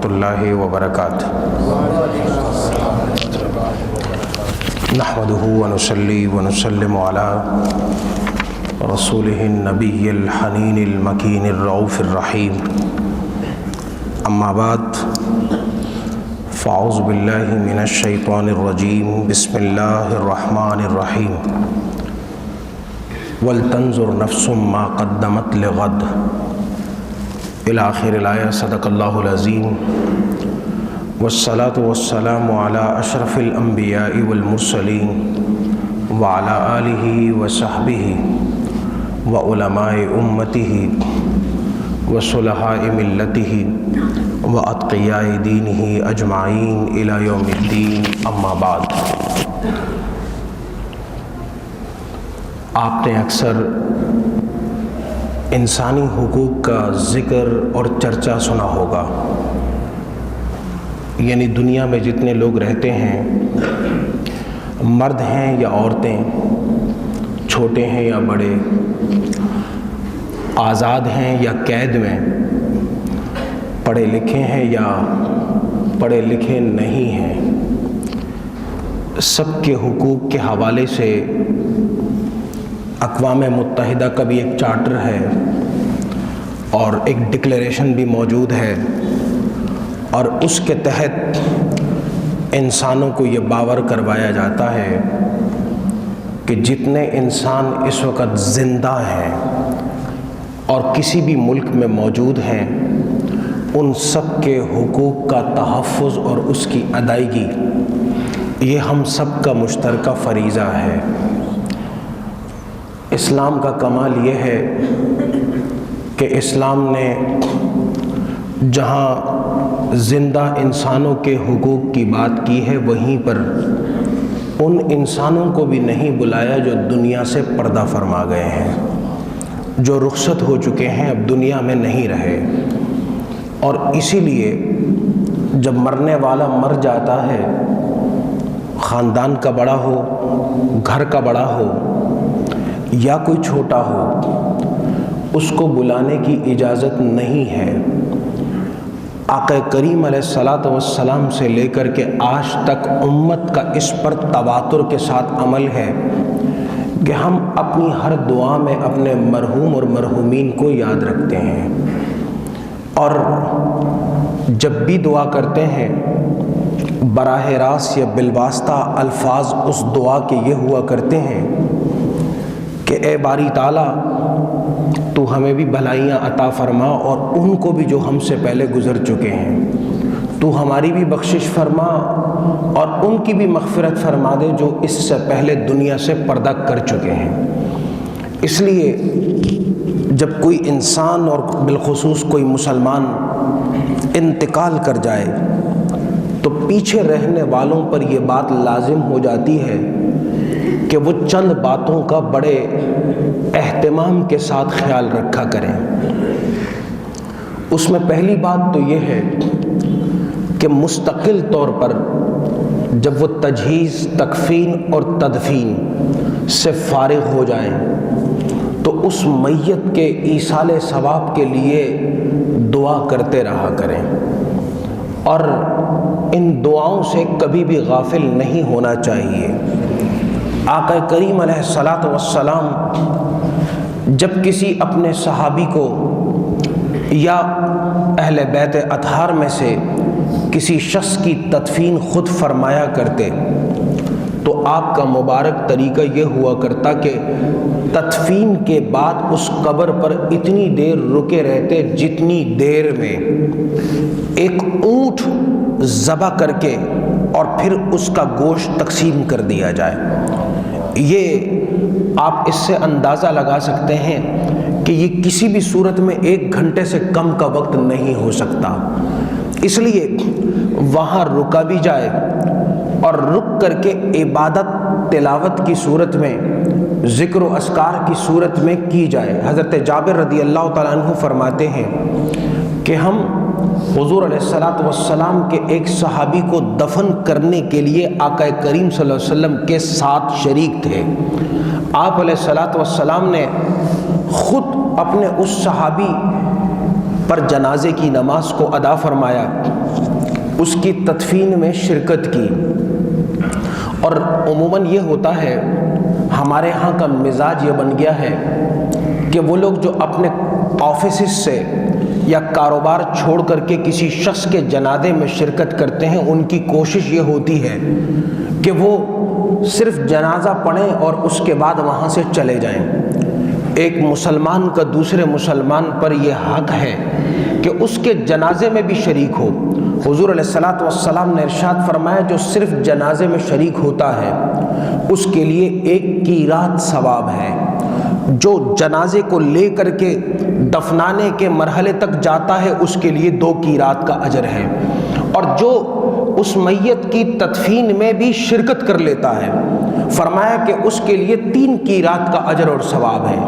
اللہ وبرکاتہ۔ نحمدہ ونصلی ونسلم علی رسولہ النبی الحنین المکین الرؤوف الرحیم، اما بعد فاعوذ باللہ من الشیطان الرجیم، بسم اللہ الرحمن الرحیم۔ وَلْتَنْظُرْ نَفْسٌ مَا قَدَّمَتْ لِغَدٍ إلى آخر الآیہ۔ صدق اللہ العظیم، والصلاة والسلام على أشرف الأنبیاء والمرسلین وعلى آلہ وصحبہ وعلماء امتہ وصلحاء ملتہ واتقیاء دینہ اجمعین إلی یوم الدین، اما بعد۔ آپ نے اکثر انسانی حقوق کا ذکر اور چرچا سنا ہوگا، یعنی دنیا میں جتنے لوگ رہتے ہیں، مرد ہیں یا عورتیں، چھوٹے ہیں یا بڑے، آزاد ہیں یا قید میں، پڑھے لکھے ہیں یا پڑھے لکھے نہیں ہیں، سب کے حقوق کے حوالے سے اقوام متحدہ کا بھی ایک چارٹر ہے اور ایک ڈکلیریشن بھی موجود ہے، اور اس کے تحت انسانوں کو یہ باور کروایا جاتا ہے کہ جتنے انسان اس وقت زندہ ہیں اور کسی بھی ملک میں موجود ہیں، ان سب کے حقوق کا تحفظ اور اس کی ادائیگی یہ ہم سب کا مشترکہ فریضہ ہے۔ اسلام کا کمال یہ ہے کہ اسلام نے جہاں زندہ انسانوں کے حقوق کی بات کی ہے، وہیں پر ان انسانوں کو بھی نہیں بلایا جو دنیا سے پردہ فرما گئے ہیں، جو رخصت ہو چکے ہیں، اب دنیا میں نہیں رہے۔ اور اسی لیے جب مرنے والا مر جاتا ہے، خاندان کا بڑا ہو، گھر کا بڑا ہو یا کوئی چھوٹا ہو، اس کو بلانے کی اجازت نہیں ہے۔ آقا کریم علیہ الصلاۃ والسلام سے لے کر کے آج تک امت کا اس پر تواتر کے ساتھ عمل ہے کہ ہم اپنی ہر دعا میں اپنے مرحوم اور مرحومین کو یاد رکھتے ہیں، اور جب بھی دعا کرتے ہیں براہ راست یا بالواسطہ الفاظ اس دعا کے یہ ہوا کرتے ہیں کہ اے باری تعالیٰ، تو ہمیں بھی بھلائیاں عطا فرما، اور ان کو بھی جو ہم سے پہلے گزر چکے ہیں، تو ہماری بھی بخشش فرما اور ان کی بھی مغفرت فرما دے جو اس سے پہلے دنیا سے پردہ کر چکے ہیں۔ اس لیے جب کوئی انسان اور بالخصوص کوئی مسلمان انتقال کر جائے تو پیچھے رہنے والوں پر یہ بات لازم ہو جاتی ہے کہ وہ چند باتوں کا بڑے اہتمام کے ساتھ خیال رکھا کریں۔ اس میں پہلی بات تو یہ ہے کہ مستقل طور پر جب وہ تجہیز، تکفین اور تدفین سے فارغ ہو جائیں تو اس میت کے ایصال ثواب کے لیے دعا کرتے رہا کریں، اور ان دعاؤں سے کبھی بھی غافل نہیں ہونا چاہیے۔ آقا کریم علیہ الصلاۃ والسلام جب کسی اپنے صحابی کو یا اہل بیت اطہار میں سے کسی شخص کی تدفین خود فرمایا کرتے تو آپ کا مبارک طریقہ یہ ہوا کرتا کہ تدفین کے بعد اس قبر پر اتنی دیر رکے رہتے جتنی دیر میں ایک اونٹ ذبح کر کے اور پھر اس کا گوشت تقسیم کر دیا جائے۔ یہ آپ اس سے اندازہ لگا سکتے ہیں کہ یہ کسی بھی صورت میں 1 گھنٹے سے کم کا وقت نہیں ہو سکتا، اس لیے وہاں رکا بھی جائے اور رک کر کے عبادت تلاوت کی صورت میں، ذکر و اذکار کی صورت میں کی جائے۔ حضرت جابر رضی اللہ تعالیٰ عنہ فرماتے ہیں کہ ہم حضور علیہ الصلاۃ والسلام کے ایک صحابی کو دفن کرنے کے لیے آقا کریم صلی اللہ علیہ وسلم کے ساتھ شریک تھے۔ آپ علیہ الصلاۃ والسلام نے خود اپنے اس صحابی پر جنازے کی نماز کو ادا فرمایا، اس کی تدفین میں شرکت کی۔ اور عموماً یہ ہوتا ہے، ہمارے ہاں کا مزاج یہ بن گیا ہے کہ وہ لوگ جو اپنے آفیسز سے یا کاروبار چھوڑ کر کے کسی شخص کے جنازے میں شرکت کرتے ہیں، ان کی کوشش یہ ہوتی ہے کہ وہ صرف جنازہ پڑھیں اور اس کے بعد وہاں سے چلے جائیں۔ ایک مسلمان کا دوسرے مسلمان پر یہ حق ہے کہ اس کے جنازے میں بھی شریک ہو۔ حضور علیہ الصلوۃ والسلام نے ارشاد فرمایا، جو صرف جنازے میں شریک ہوتا ہے اس کے لیے 1 قیراط ثواب ہے، جو جنازے کو لے کر کے دفنانے کے مرحلے تک جاتا ہے اس کے لیے 2 قیراط کا اجر ہے، اور جو اس میت کی تدفین میں بھی شرکت کر لیتا ہے فرمایا کہ اس کے لیے 3 قیراط کا اجر اور ثواب ہے۔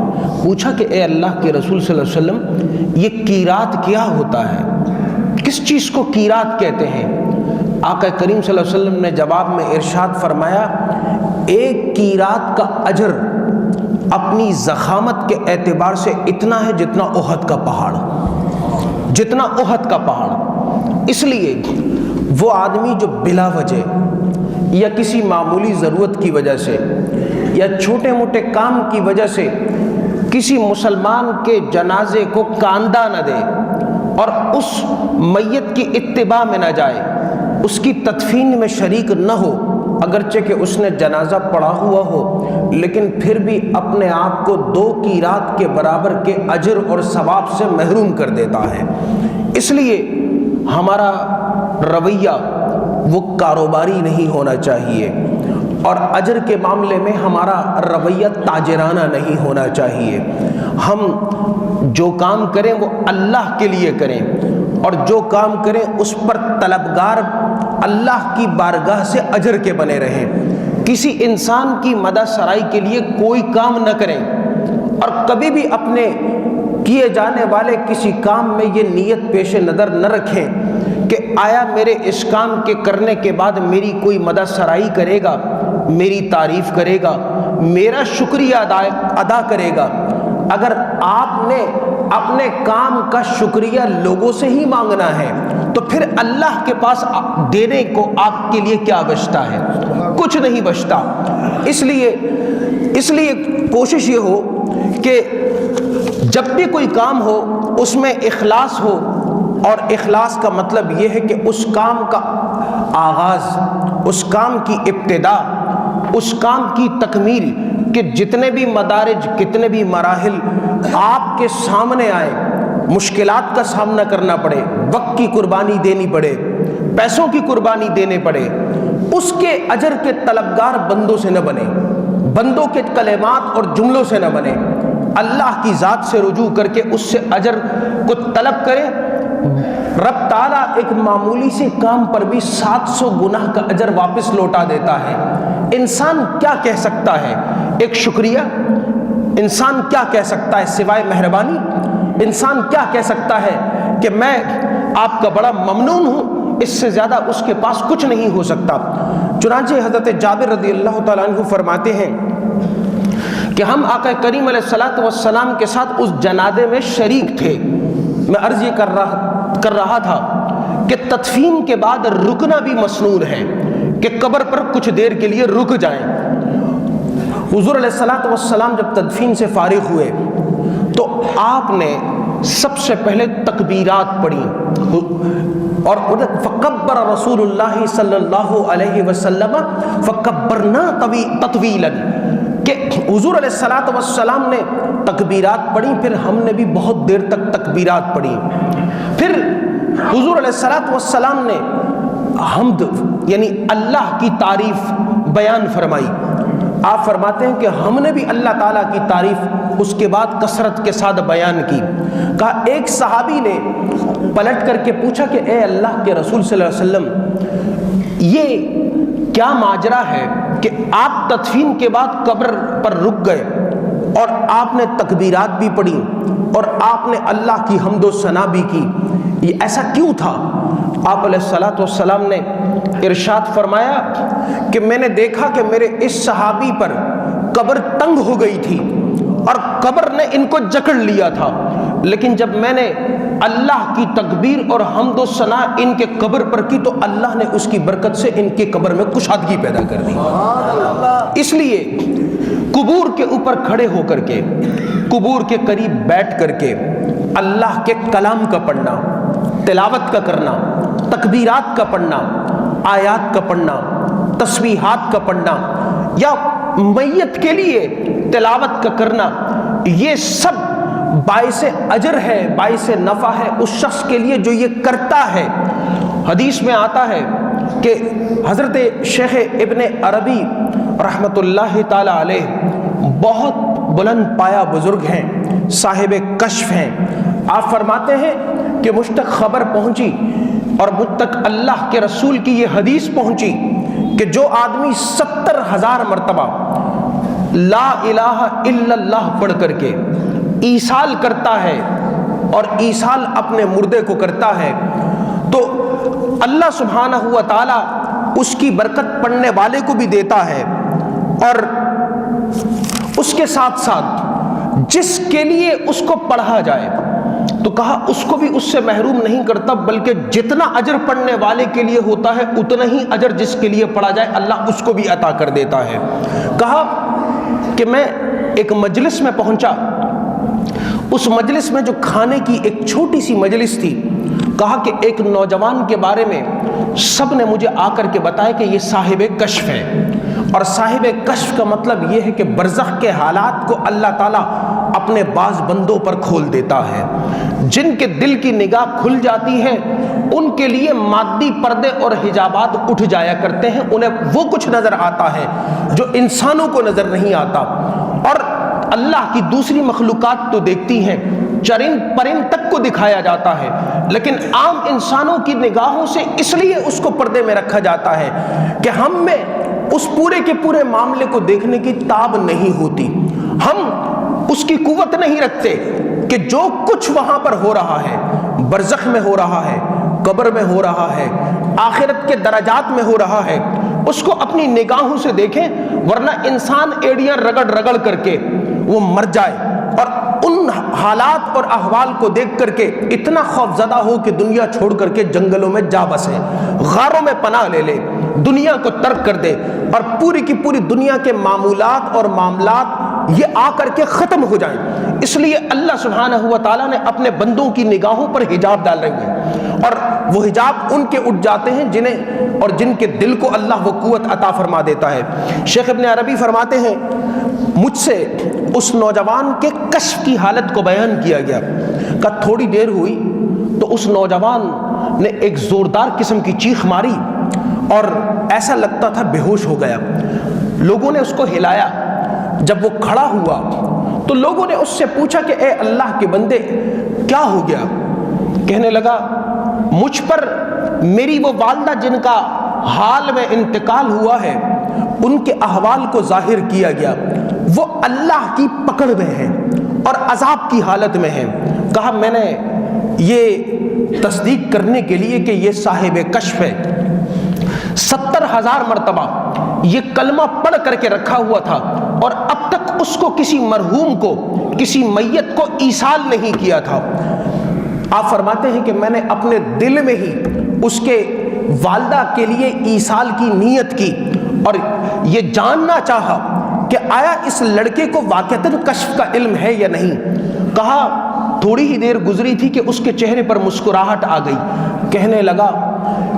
پوچھا کہ اے اللہ کے رسول صلی اللہ علیہ وسلم، یہ قیراط کیا ہوتا ہے؟ کس چیز کو قیراط کہتے ہیں؟ آقا کریم صلی اللہ علیہ وسلم نے جواب میں ارشاد فرمایا، 1 قیراط کا اجر اپنی ضخامت کے اعتبار سے اتنا ہے جتنا احد کا پہاڑ، جتنا احد کا پہاڑ۔ اس لیے وہ آدمی جو بلا وجہ یا کسی معمولی ضرورت کی وجہ سے یا چھوٹے موٹے کام کی وجہ سے کسی مسلمان کے جنازے کو کاندھا نہ دے اور اس میت کی اتباع میں نہ جائے، اس کی تدفین میں شریک نہ ہو، اگرچہ کہ اس نے جنازہ پڑھا ہوا ہو، لیکن پھر بھی اپنے آپ کو 2 قیراط کے برابر کے اجر اور ثواب سے محروم کر دیتا ہے۔ اس لیے ہمارا رویہ وہ کاروباری نہیں ہونا چاہیے، اور اجر کے معاملے میں ہمارا رویہ تاجرانہ نہیں ہونا چاہیے۔ ہم جو کام کریں وہ اللہ کے لیے کریں، اور جو کام کریں اس پر طلبگار اللہ کی بارگاہ سے اجر کے بنے رہیں۔ کسی انسان کی مدح سرائی کے لیے کوئی کام نہ کریں، اور کبھی بھی اپنے کیے جانے والے کسی کام میں یہ نیت پیش نظر نہ رکھیں کہ آیا میرے اس کام کے کرنے کے بعد میری کوئی مدح سرائی کرے گا، میری تعریف کرے گا، میرا شکریہ ادا کرے گا۔ اگر آپ نے اپنے کام کا شکریہ لوگوں سے ہی مانگنا ہے تو پھر اللہ کے پاس دینے کو آپ کے لیے کیا بچتا ہے؟ کچھ نہیں بچتا۔ اس لیے کوشش یہ ہو کہ جب بھی کوئی کام ہو اس میں اخلاص ہو، اور اخلاص کا مطلب یہ ہے کہ اس کام کا آغاز، اس کام کی ابتدا، اس کام کی تکمیل، کہ جتنے بھی مدارج، کتنے بھی مراحل آپ کے سامنے آئے، مشکلات کا سامنا کرنا پڑے، وقت کی قربانی دینی پڑے، پیسوں کی قربانی دینے پڑے، اس کے اجر کے طلبگار بندوں سے نہ بنے، بندوں کے کلمات اور جملوں سے نہ بنے، اللہ کی ذات سے رجوع کر کے اس سے اجر کو طلب کرے۔ رب تعالیٰ ایک معمولی سے کام پر بھی 700 گناہ کا اجر واپس لوٹا دیتا ہے۔ انسان کیا کہہ سکتا ہے؟ ایک شکریہ؟ انسان کیا کہہ سکتا ہے سوائے مہربانی؟ انسان کیا کہہ سکتا ہے کہ میں آپ کا بڑا ممنون ہوں؟ اس سے زیادہ اس کے پاس کچھ نہیں ہو سکتا۔ چنانچہ حضرت جابر رضی اللہ تعالیٰ عنہ فرماتے ہیں کہ ہم آقا کریم علیہ الصلوۃ والسلام کے ساتھ اس جنازے میں شریک تھے۔ میں عرض یہ کر رہا تھا کہ تدفین کے بعد رکنا بھی مسنون ہے، کہ قبر پر کچھ دیر کے لیے رک جائیں۔ حضور علیہ الصلوۃ والسلام جب تدفین سے فارغ ہوئے تو آپ نے سب سے پہلے تکبیرات پڑھی، اور فکبر رسول اللہ صلی اللہ علیہ وسلم فکبرنا تطویلا، کہ حضور علیہ الصلوۃ والسلام نے تکبیرات پڑھی، پھر ہم نے بھی بہت دیر تک تکبیرات پڑھی۔ پھر حضور علیہ الصلوۃ والسلام نے حمد یعنی اللہ کی تعریف بیان فرمائی۔ آپ فرماتے ہیں کہ ہم نے بھی اللہ تعالیٰ کی تعریف اس کے بعد کثرت کے ساتھ بیان کی۔ کہا ایک صحابی نے پلٹ کر کے پوچھا کہ اے اللہ کے رسول صلی اللہ علیہ وسلم، یہ کیا ماجرا ہے کہ آپ تدفین کے بعد قبر پر رک گئے اور آپ نے تکبیرات بھی پڑھی اور آپ نے اللہ کی حمد و ثنا بھی کی، یہ ایسا کیوں تھا؟ آپ علیہ الصلوۃ والسلام نے ارشاد فرمایا کہ میں نے دیکھا کہ میرے اس صحابی پر قبر تنگ ہو گئی تھی اور قبر نے ان کو جکڑ لیا تھا، لیکن جب میں نے اللہ کی تکبیر اور حمد و ثنا ان کے قبر پر کی تو اللہ نے اس کی برکت سے ان کے قبر میں کشادگی پیدا کر دی۔ اس لیے قبور کے اوپر کھڑے ہو کر کے، قبور کے قریب بیٹھ کر کے اللہ کے کلام کا پڑھنا، تلاوت کا کرنا، تکبیرات کا پڑھنا، آیات کا پڑھنا، تسبیحات کا پڑھنا یا میت کے لیے تلاوت کا کرنا، یہ سب باعث اجر ہے، باعث نفع ہے اس شخص کے لیے جو یہ کرتا ہے۔ حدیث میں آتا ہے کہ حضرت شیخ ابن عربی رحمۃ اللہ تعالی علیہ بہت بلند پایا بزرگ ہیں، صاحب کشف ہیں۔ آپ فرماتے ہیں کہ مجھ تک خبر پہنچی اور مجھ تک اللہ کے رسول کی یہ حدیث پہنچی کہ جو آدمی 70,000 مرتبہ لا الہ الا اللہ پڑھ کر کے ایصال کرتا ہے اور ایصال اپنے مردے کو کرتا ہے تو اللہ سبحانہ ہوا تعالی اس کی برکت پڑھنے والے کو بھی دیتا ہے، اور اس کے ساتھ ساتھ جس کے لیے اس کو پڑھا جائے تو کہا اس کو بھی اس سے محروم نہیں کرتا، بلکہ جتنا اجر پڑھنے والے کے لیے ہوتا ہے اتنا ہی اجر جس کے لیے پڑھا جائے اللہ اس کو بھی عطا کر دیتا ہے۔ کہا کہ میں ایک مجلس میں پہنچا، اس مجلس میں جو کھانے کی ایک چھوٹی سی مجلس تھی، کہا کہ ایک نوجوان کے بارے میں سب نے مجھے آ کر کے بتایا کہ یہ صاحب کشف ہے، اور صاحب کشف کا مطلب یہ ہے کہ برزخ کے حالات کو اللہ تعالیٰ اپنے بعض بندوں پر کھول دیتا ہے۔ جن کے دل کی نگاہ کھل جاتی ہے ان کے لیے مادی پردے اور حجابات اٹھ جایا کرتے ہیں، انہیں وہ کچھ نظر آتا ہے جو انسانوں کو نظر نہیں آتا، اور اللہ کی دوسری مخلوقات تو دیکھتی ہیں، چرند پرند تک کو دکھایا جاتا ہے، لیکن عام انسانوں کی نگاہوں سے اس لیے اس کو پردے میں رکھا جاتا ہے کہ ہم میں اس پورے کے پورے معاملے کو دیکھنے کی تاب نہیں ہوتی، ہم اس کی قوت نہیں رکھتے کہ جو کچھ وہاں پر ہو رہا ہے، برزخ میں ہو رہا ہے، قبر میں ہو رہا ہے، آخرت کے درجات میں ہو رہا ہے، اس کو اپنی نگاہوں سے دیکھیں، ورنہ انسان ایڑیاں رگڑ رگڑ کر کے وہ مر جائے اور ان حالات اور احوال کو دیکھ کر کے اتنا خوف زدہ ہو کہ دنیا چھوڑ کر کے جنگلوں میں جا بسے، غاروں میں پناہ لے لے، دنیا کو ترک کر دے، اور پوری کی پوری دنیا کے معمولات اور معاملات یہ آ کر کے ختم ہو جائیں۔ اس لیے اللہ سبحانہ ہوا تعالیٰ نے اپنے بندوں کی نگاہوں پر حجاب ڈال رہے ہیں، اور وہ حجاب ان کے اٹھ جاتے ہیں جنہیں اور جن کے دل کو اللہ وہ قوت عطا فرما دیتا ہے۔ شیخ ابن عربی فرماتے ہیں مجھ سے اس نوجوان کے کشف کی حالت کو بیان کیا گیا کہ تھوڑی دیر ہوئی تو اس نوجوان نے ایک زوردار قسم کی چیخ ماری اور ایسا لگتا تھا بے ہوش ہو گیا۔ لوگوں نے اس کو ہلایا، جب وہ کھڑا ہوا تو لوگوں نے اس سے پوچھا کہ اے اللہ کے بندے کیا ہو گیا؟ کہنے لگا مجھ پر میری وہ والدہ جن کا حال میں انتقال ہوا ہے ان کے احوال کو ظاہر کیا گیا، وہ اللہ کی پکڑ میں ہیں اور عذاب کی حالت میں ہیں۔ کہا میں نے یہ تصدیق کرنے کے لیے کہ یہ صاحب کشف ہے 70,000 مرتبہ یہ کلمہ پڑھ کر کے رکھا ہوا تھا اور اب تک اس کو کسی مرحوم کو، کسی میت کو ایصال نہیں کیا تھا۔ آپ فرماتے ہیں کہ میں نے اپنے دل میں ہی اس کے والدہ کے لیے ایصال کی نیت کی اور یہ جاننا چاہا کہ آیا اس لڑکے کو واقعتاً کشف کا علم ہے یا نہیں۔ کہا تھوڑی ہی دیر گزری تھی کہ اس کے چہرے پر مسکراہٹ آ گئی، کہنے لگا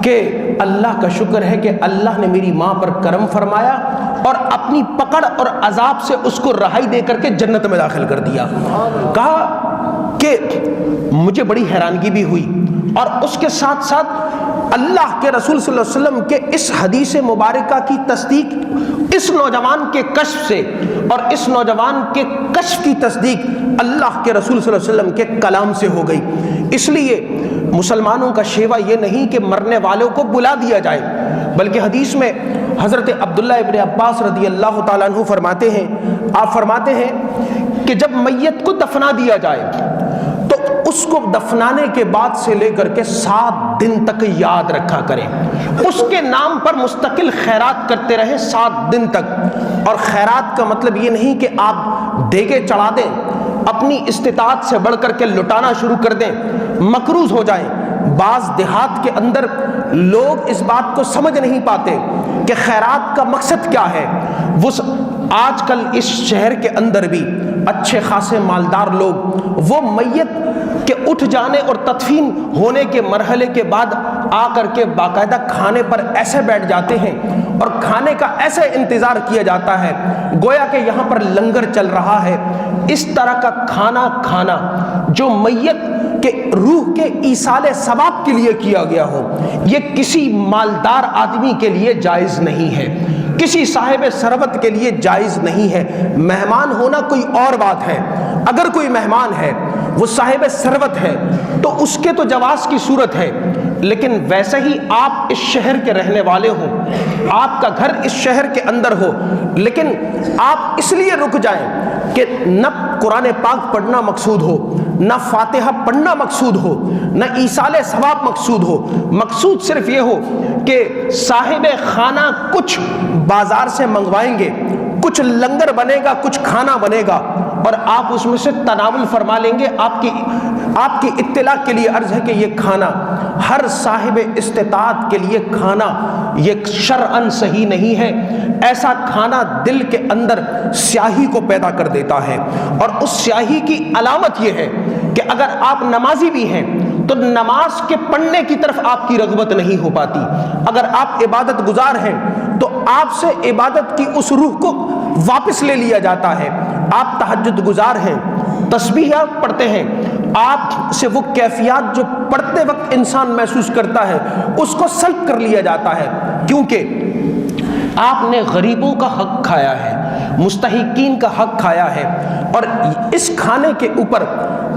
کہ اللہ کا شکر ہے کہ اللہ نے میری ماں پر کرم فرمایا اور اپنی پکڑ اور عذاب سے اس کو رہائی دے کر کے جنت میں داخل کر دیا۔ کہا کہ مجھے بڑی حیرانگی بھی ہوئی، اور اس کے ساتھ ساتھ اللہ کے رسول صلی اللہ علیہ وسلم کے اس حدیث مبارکہ کی تصدیق اس نوجوان کے کشف سے، اور اس نوجوان کے کشف کی تصدیق اللہ کے رسول صلی اللہ علیہ وسلم کے کلام سے ہو گئی۔ اس لیے مسلمانوں کا شیوا یہ نہیں کہ مرنے والوں کو بلا دیا جائے، بلکہ حدیث میں حضرت عبداللہ ابن عباس رضی اللہ تعالیٰ عنہ فرماتے ہیں، آپ فرماتے ہیں کہ جب میت کو دفنا دیا جائے تو اس کو دفنانے کے بعد سے لے کر کے 7 دن تک یاد رکھا کریں، اس کے نام پر مستقل خیرات کرتے رہیں 7 دن تک۔ اور خیرات کا مطلب یہ نہیں کہ آپ دیگے چڑھا دیں، اپنی استطاعت سے بڑھ کر کے لٹانا شروع کر دیں، مقروض ہو جائیں۔ بعض دیہات کے اندر لوگ اس بات کو سمجھ نہیں پاتے کہ خیرات کا مقصد کیا ہے۔ وہ آج کل اس شہر کے اندر بھی اچھے خاصے مالدار لوگ وہ میت کے اٹھ جانے اور تدفین ہونے کے مرحلے کے بعد آ کر کے باقاعدہ کھانے پر ایسے بیٹھ جاتے ہیں اور کھانے کا ایسے انتظار کیا جاتا ہے گویا کہ یہاں پر لنگر چل رہا ہے۔ اس طرح کا کھانا کھانا جو میت کہ روح کے ایصال ثواب کے لیے کیا گیا ہو، یہ کسی مالدار آدمی کے لیے جائز نہیں ہے، کسی صاحب ثروت کے لیے جائز نہیں ہے۔ مہمان ہونا کوئی اور بات ہے، اگر کوئی مہمان ہے وہ صاحب ثروت ہے تو اس کے تو جواز کی صورت ہے، لیکن ویسے ہی آپ اس شہر کے رہنے والے ہو، آپ کا گھر اس شہر کے اندر ہو، لیکن آپ اس لیے رک جائیں کہ نہ قرآن پاک پڑھنا مقصود ہو، نہ فاتحہ پڑھنا مقصود ہو، نہ ایصال ثواب مقصود ہو، مقصود صرف یہ ہو کہ صاحب خانہ کچھ بازار سے منگوائیں گے، کچھ لنگر بنے گا، کچھ کھانا بنے گا اور آپ اس میں سے تناول فرما لیں گے۔ آپ کی اطلاع کے لیے عرض ہے کہ یہ کھانا ہر صاحب استطاعت کے لیے کھانا یہ شرعاً صحیح نہیں ہے۔ ایسا کھانا دل کے اندر سیاہی کو پیدا کر دیتا ہے، اور اس سیاہی کی علامت یہ ہے کہ اگر آپ نمازی بھی ہیں تو نماز کے پڑھنے کی طرف آپ کی رغبت نہیں ہو پاتی، اگر آپ عبادت گزار ہیں تو آپ سے عبادت کی اس روح کو واپس لے لیا جاتا ہے۔ آپ تہجد گزار ہیں، تسبیحات پڑھتے ہیں، آپ سے وہ کیفیات جو پڑھتے وقت انسان محسوس کرتا ہے اس کو سلب کر لیا جاتا ہے، کیونکہ آپ نے غریبوں کا حق کھایا ہے، مستحقین کا حق کھایا ہے۔ اور اس کھانے کے اوپر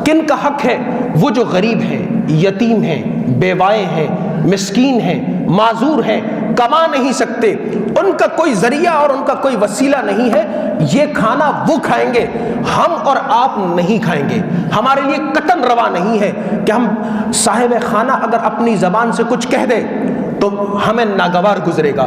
کن کا حق ہے؟ وہ جو غریب ہیں، یتیم ہیں، بیوائے ہیں، مسکین ہیں، معذور ہیں، کما نہیں سکتے، ان کا کوئی ذریعہ اور ان کا کوئی وسیلہ نہیں ہے، یہ کھانا وہ کھائیں گے، ہم اور آپ نہیں کھائیں گے۔ ہمارے لیے قطعاً روا نہیں ہے کہ ہم صاحب خانہ اگر اپنی زبان سے کچھ کہہ دے تو ہمیں ناگوار گزرے گا۔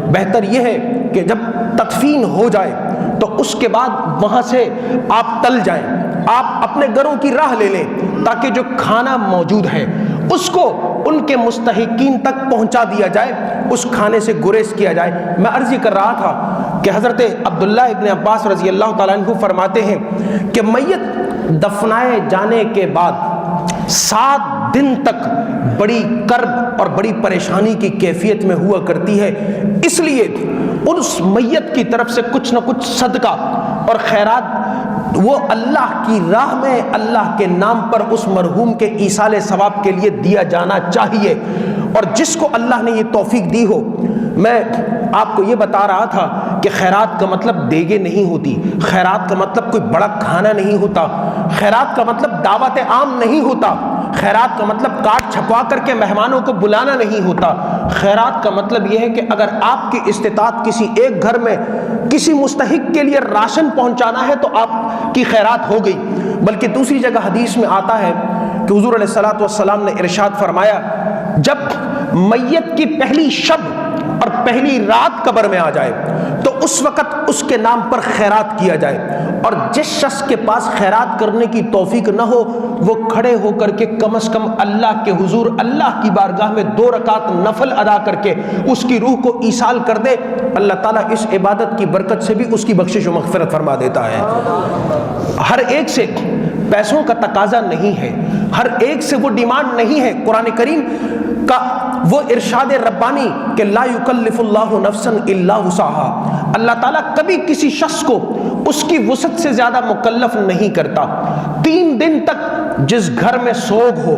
بہتر یہ ہے کہ جب تدفین ہو جائے تو اس کے بعد وہاں سے آپ ٹل جائیں، آپ اپنے گھروں کی راہ لے لیں تاکہ جو کھانا موجود ہے اس کو ان کے مستحقین تک پہنچا دیا جائے، اس کھانے سے گریز کیا جائے۔ میں عرض کر رہا تھا کہ حضرت عبداللہ ابن عباس رضی اللہ تعالیٰ عنہ فرماتے ہیں کہ میت دفنائے جانے کے بعد 7 دن تک بڑی کرب اور بڑی پریشانی کی کیفیت میں ہوا کرتی ہے، اس لیے اس میت کی طرف سے کچھ نہ کچھ صدقہ اور خیرات وہ اللہ کی راہ میں اللہ کے نام پر اس مرحوم کے ایصال ثواب کے لیے دیا جانا چاہیے۔ اور جس کو اللہ نے یہ توفیق دی ہو، میں آپ کو یہ بتا رہا تھا کہ خیرات کا مطلب دیگیں نہیں ہوتی، خیرات کا مطلب کوئی بڑا کھانا نہیں ہوتا، خیرات کا مطلب دعوت عام نہیں ہوتا، خیرات کا مطلب کارڈ چھپوا کر کے مہمانوں کو بلانا نہیں ہوتا۔ خیرات کا مطلب یہ ہے کہ اگر آپ کی استطاعت کسی ایک گھر میں کسی مستحق کے لیے راشن پہنچانا ہے تو آپ کی خیرات ہو گئی۔ بلکہ دوسری جگہ حدیث میں آتا ہے کہ حضور علیہ الصلوۃ والسلام نے ارشاد فرمایا، جب میت کی پہلی شب اور پہلی رات قبر میں آ جائے تو اس وقت اس کے نام پر خیرات کیا جائے، اور جس شخص کے پاس خیرات کرنے کی توفیق نہ ہو وہ کھڑے ہو کر کے کم از کم اللہ کے حضور اللہ کی بارگاہ میں 2 رکعت نفل ادا کر کے اس کی روح کو ایصال کر دے، اللہ تعالیٰ اس عبادت کی برکت سے بھی اس کی بخشش و مغفرت فرما دیتا ہے۔ ہر ایک سے پیسوں کا تقاضا نہیں ہے، ہر ایک سے وہ ڈیمانڈ نہیں ہے۔ قرآن کریم کا وہ ارشاد ربانی کہ لا یکلف اللہ نفسا الا وسعها، اللہ تعالیٰ کبھی کسی شخص کو اس کی وسعت سے زیادہ مکلف نہیں کرتا۔ 3 دن تک جس گھر میں سوگ ہو،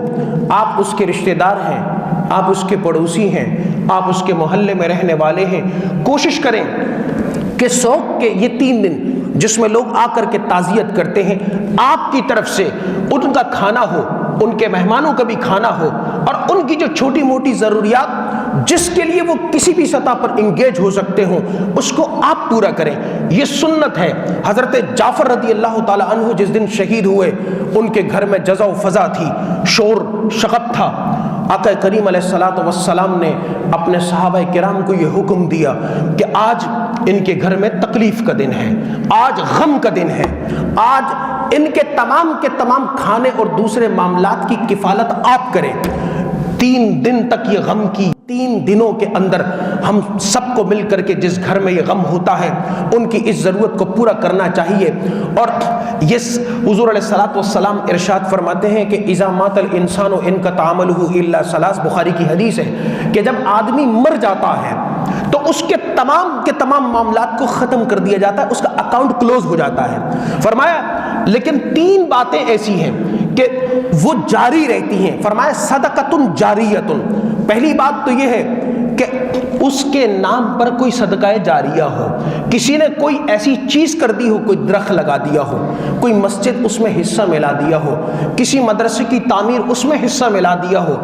آپ اس کے رشتہ دار ہیں، آپ اس کے پڑوسی ہیں، آپ اس کے محلے میں رہنے والے ہیں، کوشش کریں کہ سوگ کے یہ 3 دن جس میں لوگ آ کر کے تعزیت کرتے ہیں، آپ کی طرف سے ان کا کھانا ہو، ان کے مہمانوں کا بھی کھانا ہو، اور ان کی جو چھوٹی موٹی ضروریات جس کے لیے وہ کسی بھی سطح پر انگیج ہو سکتے ہوں اس کو آپ پورا کریں۔ یہ سنت ہے۔ حضرت جعفر رضی اللہ تعالی عنہ جس دن شہید ہوئے ان کے گھر میں جزا و فضا تھی، شور شغب تھا۔ آقا کریم علیہ الصلوۃ والسلام نے اپنے صحابہ کرام کو یہ حکم دیا کہ آج ان کے گھر میں تکلیف کا دن ہے، آج غم کا دن ہے، آج ان کے تمام کھانے اور دوسرے معاملات کی کفالت آپ کریں۔ 3 دن تک یہ غم کی، 3 دنوں کے اندر ہم سب کو مل کر کے جس گھر میں یہ غم ہوتا ہے ان کی اس ضرورت کو پورا کرنا چاہیے۔ اور یہ حضور علیہ الصلوۃ والسلام ارشاد فرماتے ہیں کہ اذا مات الانسان انقطع عمله الا ثلاث، بخاری کی حدیث ہے کہ جب آدمی مر جاتا ہے تو اس کے تمام معاملات کو ختم کر دیا جاتا ہے، اس کا اکاؤنٹ کلوز ہو جاتا ہے۔ فرمایا لیکن 3 باتیں ایسی ہیں کہ وہ جاری رہتی ہیں۔ فرمایا صدقۃ جاریۃ، پہلی بات تو یہ ہے کہ اس کے نام پر کوئی صدقہ جاریہ ہو، کسی نے کوئی ایسی چیز کر دی ہو، کوئی درخت لگا دیا ہو، کوئی مسجد اس میں حصہ ملا دیا ہو، کسی مدرسے کی تعمیر اس میں حصہ ملا دیا ہو،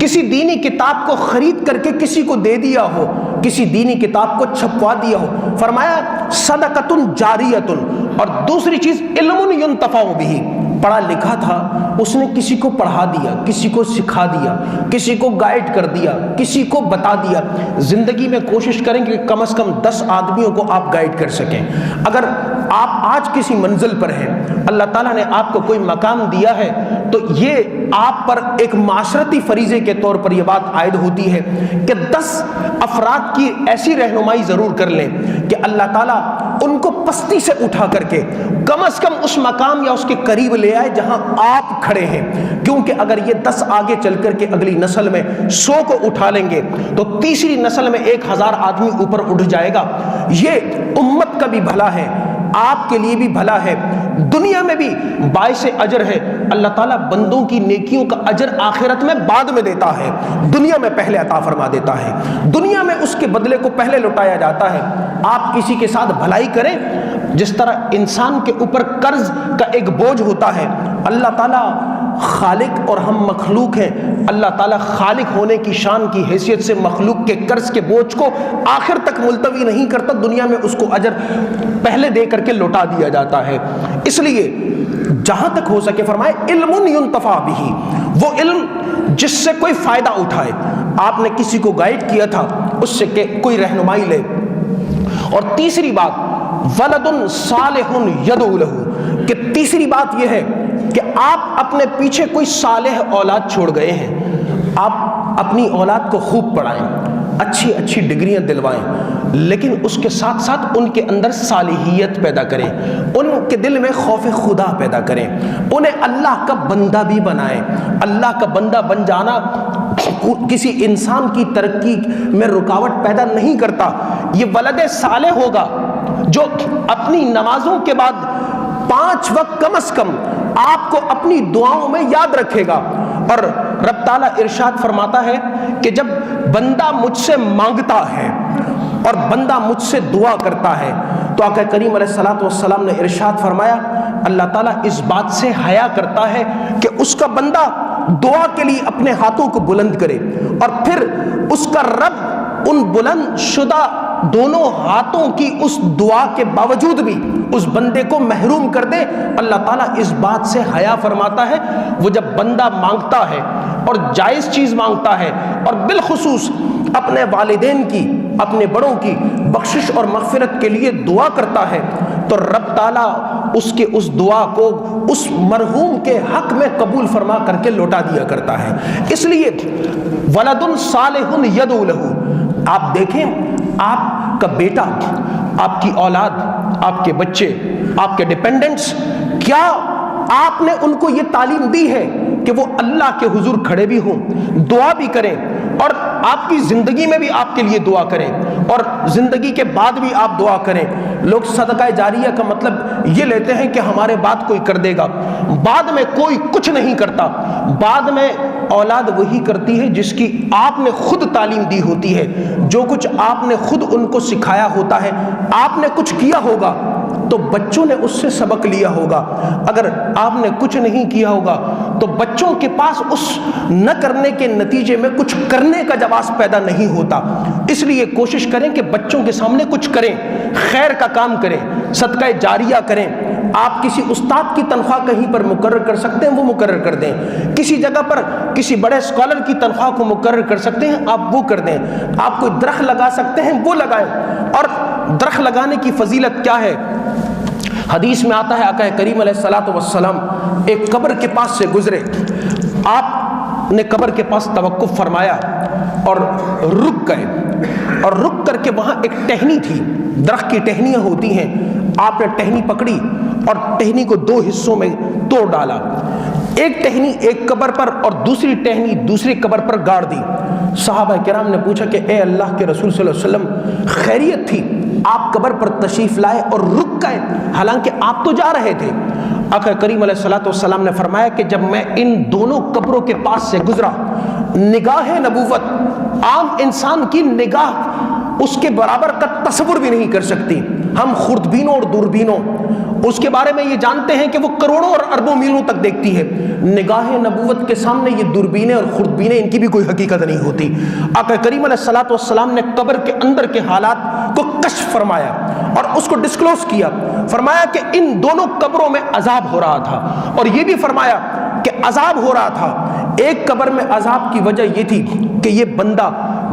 کسی دینی کتاب کو خرید کر کے کسی کو دے دیا ہو، کسی دینی کتاب کو چھپوا دیا ہو۔ فرمایا صدقۃ جاریۃ، اور دوسری چیز علم ینتفع بہ، پڑھا لکھا تھا، اس نے کسی کو پڑھا دیا، کسی کو سکھا دیا، کسی کو گائیڈ کر دیا، کسی کو بتا دیا۔ زندگی میں کوشش کریں کہ کم از کم 10 آدمیوں کو آپ گائیڈ کر سکیں۔ اگر آپ آج کسی منزل پر ہیں، اللہ تعالیٰ نے آپ کو کوئی مقام دیا ہے، تو یہ آپ پر ایک معاشرتی فریضے کے طور پر یہ بات عائد ہوتی ہے کہ 10 افراد کی ایسی رہنمائی ضرور کر لیں کہ اللہ تعالیٰ ان کو پستی سے اٹھا کر کے کم از کم اس مقام یا اس کے قریب لے آئے جہاں آپ کھڑے ہیں۔ کیونکہ اگر یہ 10 آگے چل کر کے اگلی نسل میں 100 کو اٹھا لیں گے تو تیسری نسل میں 1000 آدمی اوپر اٹھ جائے گا۔ یہ امت کا بھی بھلا ہے، آپ کے لیے بھی بھلا ہے، دنیا میں بھی باعث اجر ہے۔ اللہ تعالیٰ بندوں کی نیکیوں کا اجر آخرت میں بعد میں دیتا ہے، دنیا میں پہلے عطا فرما دیتا ہے، دنیا میں اس کے بدلے کو پہلے لوٹایا جاتا ہے۔ آپ کسی کے ساتھ بھلائی کریں، جس طرح انسان کے اوپر قرض کا ایک بوجھ ہوتا ہے، اللہ تعالیٰ خالق اور ہم مخلوق ہیں، اللہ تعالیٰ خالق ہونے کی شان کی حیثیت سے مخلوق کے قرض کے بوجھ کو آخر تک ملتوی نہیں کرتا، دنیا میں اس کو اجر پہلے دے کر کے لوٹا دیا جاتا ہے۔ اس لیے جہاں تک ہو سکے فرمائے علم ینتفع بہ، وہ علم جس سے کوئی فائدہ اٹھائے۔ آپ نے کسی کو گائیڈ کیا تھا، اس سے کہ کوئی رہنمائی لے۔ اور تیسری بات ولد صالح یدعو لہ، کہ تیسری بات یہ ہے کہ آپ اپنے پیچھے کوئی صالح اولاد چھوڑ گئے ہیں، آپ اپنی اولاد کو خوب پڑھائیں، اچھی ڈگریاں دلوائیں، لیکن اس کے ساتھ ساتھ ان کے اندر صالحیت پیدا کریں، ان کے دل میں خوف خدا پیدا کریں، انہیں اللہ کا بندہ بھی بنائیں۔ اللہ کا بندہ بن جانا کسی انسان کی ترقی میں رکاوٹ پیدا نہیں کرتا۔ یہ ولد صالح ہوگا جو اپنی نمازوں کے بعد 5 وقت کم از کم آپ کو اپنی دعاؤں میں یاد رکھے گا۔ اور رب تعالیٰ ارشاد فرماتا ہے کہ جب بندہ مجھ سے مانگتا ہے اور بندہ مجھ سے دعا کرتا ہے تو آقا کریم علیہ الصلوۃ والسلام نے ارشاد فرمایا اللہ تعالیٰ اس بات سے حیا کرتا ہے کہ اس کا بندہ دعا کے لیے اپنے ہاتھوں کو بلند کرے، اور پھر اس کا رب ان بلند شدہ دونوں ہاتھوں کی اس دعا کے باوجود بھی اس بندے کو محروم کر دے۔ اللہ تعالیٰ اس بات سے حیا فرماتا ہے، وہ جب بندہ مانگتا ہے اور جائز چیز مانگتا ہے اور بالخصوص اپنے والدین کی، اپنے بڑوں کی بخشش اور مغفرت کے لیے دعا کرتا ہے، تو رب تعالیٰ اس کے اس دعا کو اس مرحوم کے حق میں قبول فرما کر کے لوٹا دیا کرتا ہے۔ اس لیے ولد صالح یدعو لہ، آپ دیکھیں آپ کا بیٹا، آپ کی اولاد، آپ کے بچے، آپ کے ڈیپینڈنٹس، کیا آپ نے ان کو یہ تعلیم دی ہے کہ وہ اللہ کے حضور کھڑے بھی ہوں، دعا بھی کریں، اور آپ کی زندگی میں بھی آپ کے لیے دعا کریں اور زندگی کے بعد بھی آپ دعا کریں؟ لوگ صدقہ جاریہ کا مطلب یہ لیتے ہیں کہ ہمارے بعد کوئی کر دے گا، بعد میں کوئی کچھ نہیں کرتا، بعد میں اولاد وہی کرتی ہے جس کی آپ نے خود تعلیم دی ہوتی ہے، جو کچھ آپ نے خود ان کو سکھایا ہوتا ہے، آپ نے کچھ کیا ہوگا تو بچوں نے اس سے سبق لیا ہوگا۔ اگر آپ نے کچھ نہیں کیا ہوگا تو بچوں کے پاس اس نہ کرنے کے نتیجے میں کچھ کرنے کا جواز پیدا نہیں ہوتا۔ اس لیے کوشش کریں کہ بچوں کے سامنے کچھ کریں، خیر کا کام کریں، صدقہ جاریہ کریں۔ آپ کسی استاد کی تنخواہ کہیں پر مقرر کر سکتے ہیں، وہ مقرر کر دیں، کسی جگہ پر کسی بڑے اسکالر کی تنخواہ کو مقرر کر سکتے ہیں، آپ وہ کر دیں، آپ کوئی درخت لگا سکتے ہیں وہ لگائیں۔ اور درخت لگانے کی فضیلت کیا ہے؟ حدیث میں آتا ہے آقا کریم علیہ الصلوۃ والسلام ایک قبر کے پاس سے گزرے، آپ نے قبر کے پاس توقف فرمایا اور رک گئے، اور رک کر کے وہاں ایک ٹہنی تھی، درخت کی ٹہنیاں ہوتی ہیں، آپ نے ٹہنی پکڑی اور ٹہنی کو دو حصوں میں توڑ ڈالا، ایک ٹہنی ایک قبر پر اور دوسری ٹہنی دوسری قبر پر گاڑ دی۔ صحابہ کرام نے پوچھا کہ اے اللہ کے رسول صلی اللہ علیہ وسلم، خیریت تھی، آپ قبر پر تشریف لائے اور رک گئے حالانکہ آپ تو جا رہے تھے؟ آقا کریم علیہ الصلوۃ والسلام نے فرمایا کہ جب میں ان دونوں قبروں کے پاس سے گزرا، نگاہ نبوت، عام انسان کی نگاہ اس کے برابر کا تصور بھی نہیں کر سکتی، ہم خوردبینوں اور دوربینوں اس کے بارے میں یہ جانتے ہیں کہ وہ کروڑوں اور اربوں میلوں تک دیکھتی ہے، نگاہ نبوت کے سامنے یہ دوربینیں اور خوردبینیں ان کی بھی کوئی حقیقت نہیں ہوتی۔ آقا کریم علیہ الصلوۃ والسلام نے قبر کے اندر کے حالات کو کشف فرمایا اور اس کو ڈسکلوز کیا، فرمایا کہ ان دونوں قبروں میں عذاب ہو رہا تھا، اور یہ بھی فرمایا کہ عذاب ہو رہا تھا، ایک قبر میں عذاب کی وجہ یہ تھی کہ یہ بندہ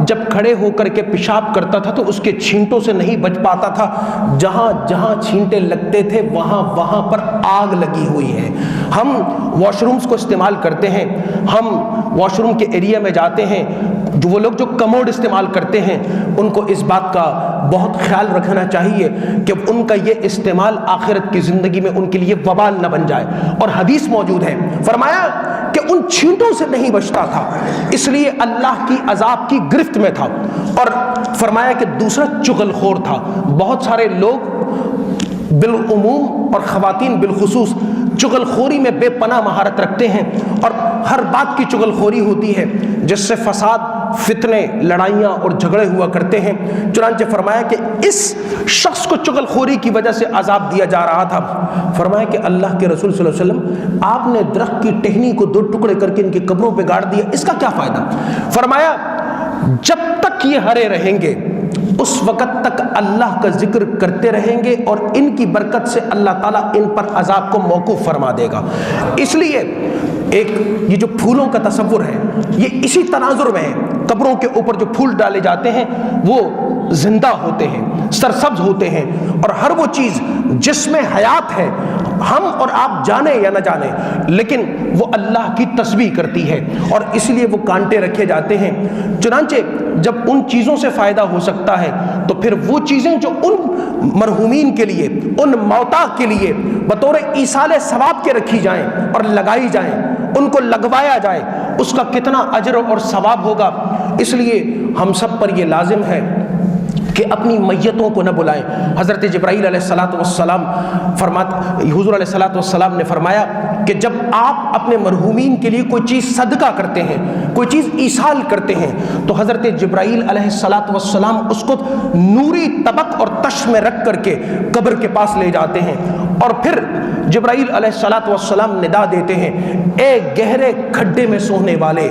جب کھڑے ہو کر کے پیشاب کرتا تھا تو اس کے چھینٹوں سے نہیں بچ پاتا تھا، جہاں جہاں چھینٹے لگتے تھے وہاں پر آگ لگی ہوئی ہے۔ ہم واش رومز کو استعمال کرتے ہیں، ہم واش روم کے ایریا میں جاتے ہیں، وہ لوگ جو کموڈ استعمال کرتے ہیں ان کو اس بات کا بہت خیال رکھنا چاہیے کہ ان کا یہ استعمال آخرت کی زندگی میں ان کے لیے وبال نہ بن جائے، اور حدیث موجود ہے، فرمایا کہ ان چھینٹوں سے نہیں بچتا تھا، اس لیے اللہ کی عذاب کی گرفت میں تھا، اور فرمایا کہ دوسرا چغل خور تھا۔ بہت سارے لوگ بالعموم اور خواتین بالخصوص چغل خوری میں بے پناہ مہارت رکھتے ہیں، اور ہر بات کی چغل خوری ہوتی ہے جس سے فساد، فتنے، لڑائیاں اور جھگڑے ہوا کرتے ہیں۔ چنانچہ فرمایا کہ اس شخص کو چغل خوری کی وجہ سے عذاب دیا جا رہا تھا۔ فرمایا کہ اللہ کے رسول صلی اللہ علیہ وسلم، آپ نے درخت کی ٹہنی کو دو ٹکڑے کر کے ان کی قبروں پہ گاڑ دیا، اس کا کیا فائدہ؟ فرمایا جب تک یہ ہرے رہیں گے اس وقت تک اللہ کا ذکر کرتے رہیں گے، اور ان کی برکت سے اللہ تعالیٰ ان پر عذاب کو موقوف فرما دے گا۔ اس لیے ایک یہ جو پھولوں کا تصور ہے یہ اسی تناظر میں ہے، قبروں کے اوپر جو پھول ڈالے جاتے ہیں وہ زندہ ہوتے ہیں، سرسبز ہوتے ہیں، اور ہر وہ چیز جس میں حیات ہے، ہم اور آپ جانیں یا نہ جانیں لیکن وہ اللہ کی تسبیح کرتی ہے، اور اس لیے وہ کانٹے رکھے جاتے ہیں۔ چنانچہ جب ان چیزوں سے فائدہ ہو سکتا ہے تو پھر وہ چیزیں جو ان مرحومین کے لیے، ان موتا کے لیے بطور ایصال ثواب کے رکھی جائیں اور لگائی جائیں، ان کو لگوایا جائے، اس کا کتنا اجر اور ثواب ہوگا۔ اس لیے ہم سب پر یہ لازم ہے کہ اپنی میتوں کو نہ بلائیں۔ حضرت جبرائیل علیہ الصلوۃ والسلام حضور علیہ الصلوۃ والسلام نے فرمایا کہ جب آپ اپنے مرحومین کے لیے کوئی چیز صدقہ کرتے ہیں، کوئی چیز ایصال کرتے ہیں، تو حضرت جبرائیل علیہ الصلوۃ والسلام اس کو نوری طبق اور تش میں رکھ کر کے قبر کے پاس لے جاتے ہیں، اور پھر جبرائیل علیہ الصلوۃ والسلام ندا دیتے ہیں، اے گہرے کھڈے میں سونے والے،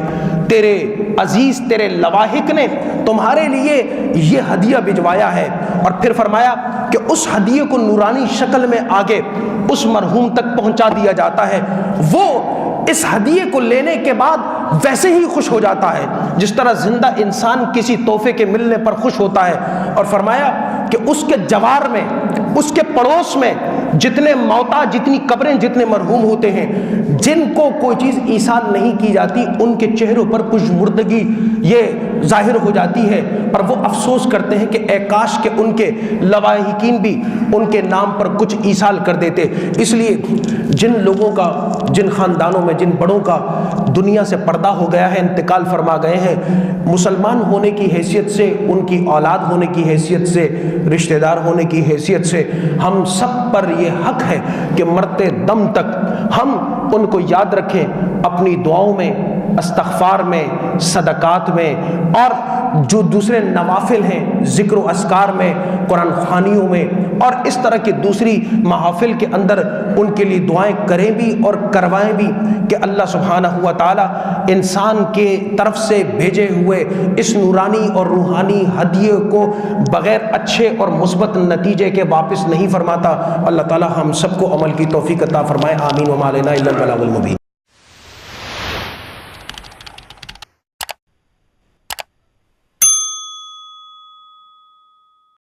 تیرے عزیز، تیرے لواحق نے تمہارے لیے یہ ہدیہ بھجوایا ہے، اور پھر فرمایا کہ اس ہدیے کو نورانی شکل میں آگے اس مرحوم تک پہنچا دیا جاتا ہے، وہ اس ہدیے کو لینے کے بعد ویسے ہی خوش ہو جاتا ہے جس طرح زندہ انسان کسی تحفے کے ملنے پر خوش ہوتا ہے، اور فرمایا کہ اس کے جوار میں، اس کے پڑوس میں جتنے موتا، جتنی قبریں، جتنے مرحوم ہوتے ہیں، جن کو کوئی چیز ایصال نہیں کی جاتی، ان کے چہروں پر پشمردگی یہ ظاہر ہو جاتی ہے، اور وہ افسوس کرتے ہیں کہ اے کاش کہ ان کے لواحقین بھی ان کے نام پر کچھ ایصال کر دیتے۔ اس لیے جن لوگوں کا، جن خاندانوں میں، جن بڑوں کا دنیا سے پردہ ہو گیا ہے، انتقال فرما گئے ہیں، مسلمان ہونے کی حیثیت سے، ان کی اولاد ہونے کی حیثیت سے، رشتہ دار ہونے کی حیثیت سے ہم سب پر یہ حق ہے کہ مرتے دم تک ہم ان کو یاد رکھیں، اپنی دعاؤں میں، استغفار میں، صدقات میں، اور جو دوسرے نوافل ہیں، ذکر و اذکار میں، قرآن خوانیوں میں، اور اس طرح کی دوسری محافل کے اندر ان کے لیے دعائیں کریں بھی اور کروائیں بھی کہ اللہ سبحانہ و تعالی انسان کے طرف سے بھیجے ہوئے اس نورانی اور روحانی ہدیے کو بغیر اچھے اور مثبت نتیجے کے واپس نہیں فرماتا۔ اللہ تعالی ہم سب کو عمل کی توفیق عطا فرمائے، آمین۔ وما علینا الا البلاغ المبین۔